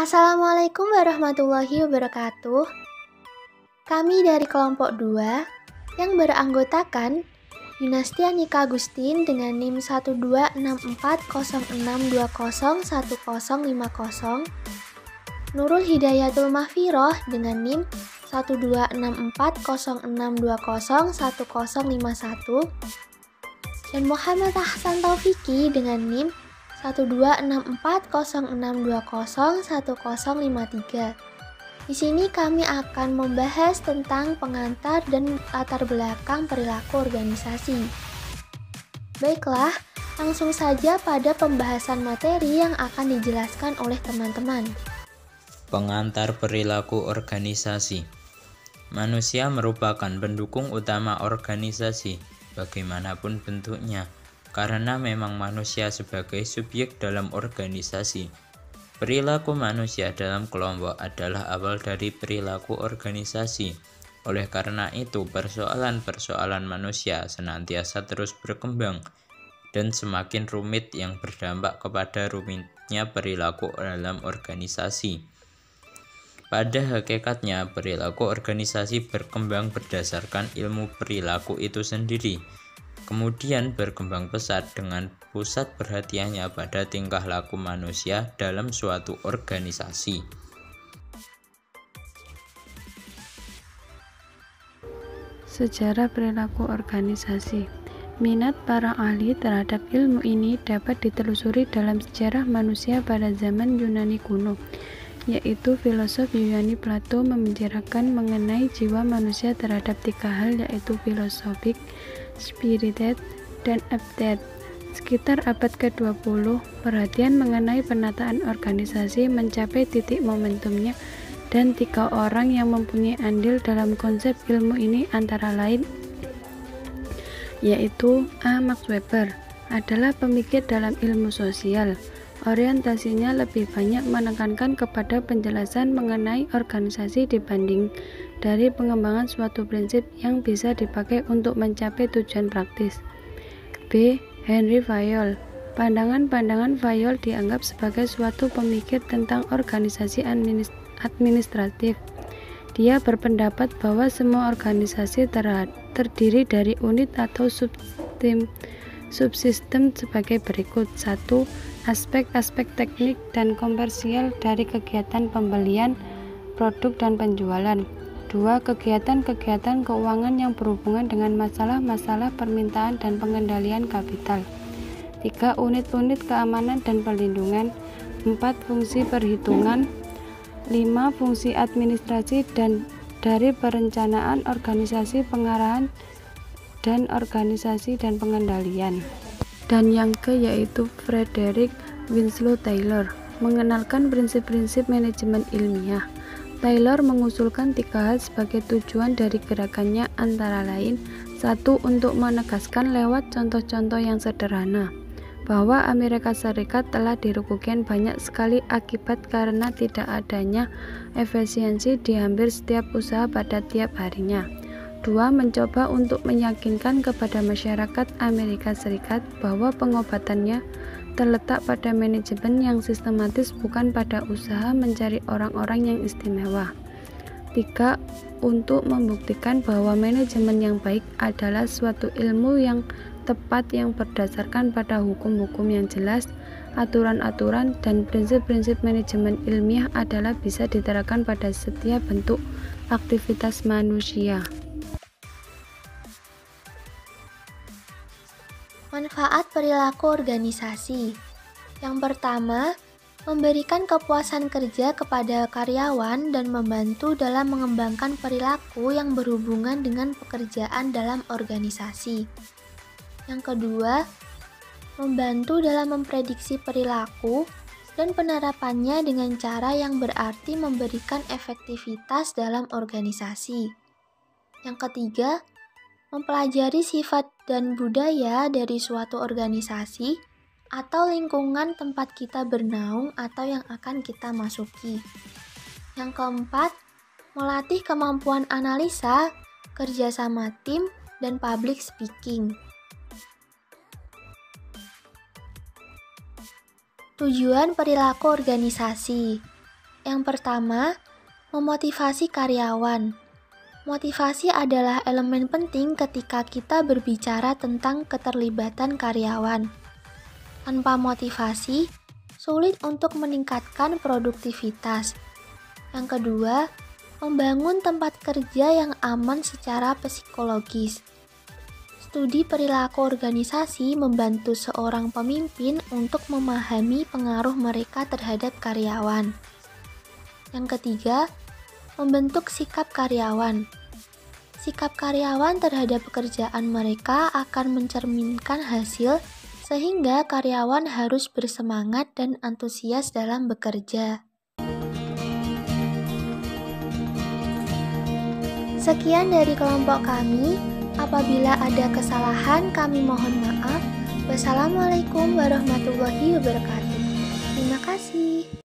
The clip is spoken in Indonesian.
Assalamualaikum warahmatullahi wabarakatuh. Kami dari kelompok 2 yang beranggotakan Yunastia Nika Agustin dengan NIM 1264062010050, Nurul Hidayatul Mahfiroh dengan NIM 1264062010051, dan Muhammad Ahsan Taufiki dengan NIM 1264062010053. Di sini kami akan membahas tentang pengantar dan latar belakang perilaku organisasi. Baiklah, langsung saja pada pembahasan materi yang akan dijelaskan oleh teman-teman. Pengantar perilaku organisasi. Manusia merupakan pendukung utama organisasi, bagaimanapun bentuknya, karena memang manusia sebagai subjek dalam organisasi. Perilaku manusia dalam kelompok adalah awal dari perilaku organisasi. Oleh karena itu, persoalan-persoalan manusia senantiasa terus berkembang dan semakin rumit yang berdampak kepada rumitnya perilaku dalam organisasi. Pada hakikatnya, perilaku organisasi berkembang berdasarkan ilmu perilaku itu sendiri, kemudian berkembang pesat dengan pusat perhatiannya pada tingkah laku manusia dalam suatu organisasi. Sejarah perilaku organisasi. Minat para ahli terhadap ilmu ini dapat ditelusuri dalam sejarah manusia pada zaman Yunani kuno, yaitu filosof Yunani Plato membicarakan mengenai jiwa manusia terhadap 3 hal, yaitu filosofik, spirited, dan update. Sekitar abad ke-20, perhatian mengenai penataan organisasi mencapai titik momentumnya, dan 3 orang yang mempunyai andil dalam konsep ilmu ini antara lain yaitu A. Max Weber adalah pemikir dalam ilmu sosial. Orientasinya lebih banyak menekankan kepada penjelasan mengenai organisasi dibanding dari pengembangan suatu prinsip yang bisa dipakai untuk mencapai tujuan praktis. B. Henry Fayol. Pandangan-pandangan Fayol dianggap sebagai suatu pemikir tentang organisasi administratif. Dia berpendapat bahwa semua organisasi terdiri dari unit atau subsistem sebagai berikut. 1. Aspek-aspek teknik dan komersial dari kegiatan pembelian produk dan penjualan. 2. Kegiatan-kegiatan keuangan yang berhubungan dengan masalah-masalah permintaan dan pengendalian kapital. 3. Unit-unit keamanan dan perlindungan. 4. Fungsi perhitungan. 5. Fungsi administrasi dan dari perencanaan organisasi, pengarahan, dan organisasi dan pengendalian. Dan yang yaitu Frederick Winslow Taylor mengenalkan prinsip-prinsip manajemen ilmiah. Taylor mengusulkan 3 hal sebagai tujuan dari gerakannya, antara lain 1. Untuk menegaskan lewat contoh-contoh yang sederhana bahwa Amerika Serikat telah dirugikan banyak sekali akibat karena tidak adanya efisiensi di hampir setiap usaha pada tiap harinya. 2. Mencoba untuk meyakinkan kepada masyarakat Amerika Serikat bahwa pengobatannya terletak pada manajemen yang sistematis, bukan pada usaha mencari orang-orang yang istimewa. 3. Untuk membuktikan bahwa manajemen yang baik adalah suatu ilmu yang tepat yang berdasarkan pada hukum-hukum yang jelas, aturan-aturan, dan prinsip-prinsip manajemen ilmiah adalah bisa diterapkan pada setiap bentuk aktivitas manusia. Manfaat perilaku organisasi. Yang pertama, memberikan kepuasan kerja kepada karyawan dan membantu dalam mengembangkan perilaku yang berhubungan dengan pekerjaan dalam organisasi. Yang kedua, membantu dalam memprediksi perilaku dan penerapannya dengan cara yang berarti memberikan efektivitas dalam organisasi. Yang ketiga, mempelajari sifat dan budaya dari suatu organisasi atau lingkungan tempat kita bernaung atau yang akan kita masuki. Yang keempat, melatih kemampuan analisa, kerjasama tim, dan public speaking. Tujuan perilaku organisasi. Yang pertama, memotivasi karyawan. Motivasi adalah elemen penting ketika kita berbicara tentang keterlibatan karyawan. Tanpa motivasi, sulit untuk meningkatkan produktivitas. Yang kedua, membangun tempat kerja yang aman secara psikologis. Studi perilaku organisasi membantu seorang pemimpin untuk memahami pengaruh mereka terhadap karyawan. Yang ketiga, membentuk sikap karyawan. Sikap karyawan terhadap pekerjaan mereka akan mencerminkan hasil, sehingga karyawan harus bersemangat dan antusias dalam bekerja. Sekian dari kelompok kami. Apabila ada kesalahan, kami mohon maaf. Wassalamualaikum warahmatullahi wabarakatuh. Terima kasih.